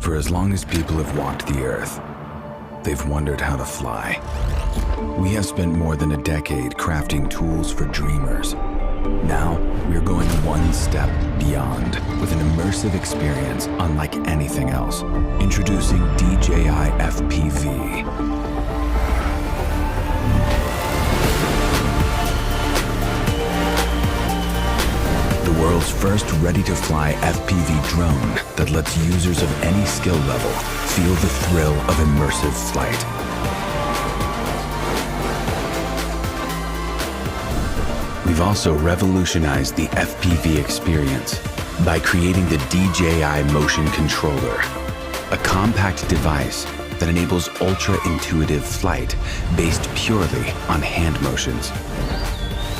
For as long as people have walked the earth, they've wondered how to fly. We have spent more than a decade crafting tools for dreamers. Now, we're going one step beyond with an immersive experience unlike anything else. Introducing DJI FPV. The world's first ready-to-fly FPV drone that lets users of any skill level feel the thrill of immersive flight. We've also revolutionized the FPV experience by creating the DJI Motion Controller, a compact device that enables ultra-intuitive flight based purely on hand motions.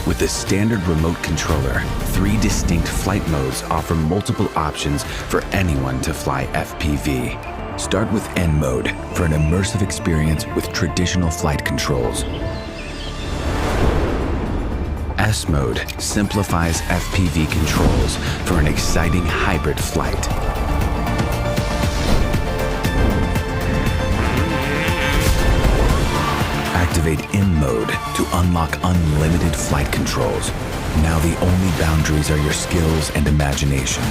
With the standard remote controller, 3 distinct flight modes offer multiple options for anyone to fly FPV. Start with N mode for an immersive experience with traditional flight controls. S mode simplifies FPV controls for an exciting hybrid flight. Activate M mode to unlock unlimited flight controls. Now the only boundaries are your skills and imagination.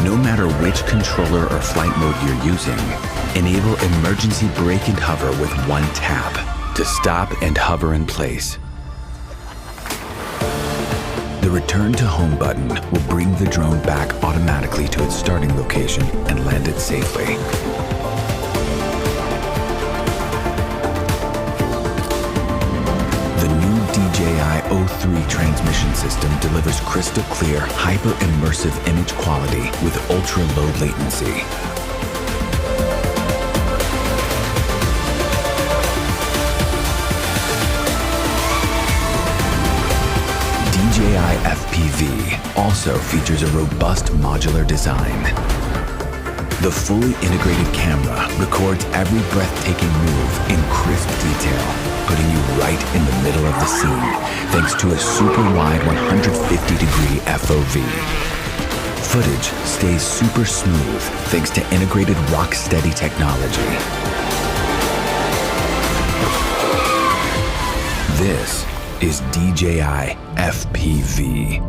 No matter which controller or flight mode you're using, enable emergency brake and hover with one tap to stop and hover in place. The Return to Home button will bring the drone back automatically to its starting location and land it safely. The new DJI O3 transmission system delivers crystal clear, hyper-immersive image quality with ultra-low latency. DJI FPV also features a robust modular design. The fully integrated camera records every breathtaking move in crisp detail, putting you right in the middle of the scene thanks to a super wide 150-degree FOV. Footage stays super smooth thanks to integrated rock-steady technology. This is DJI FPV.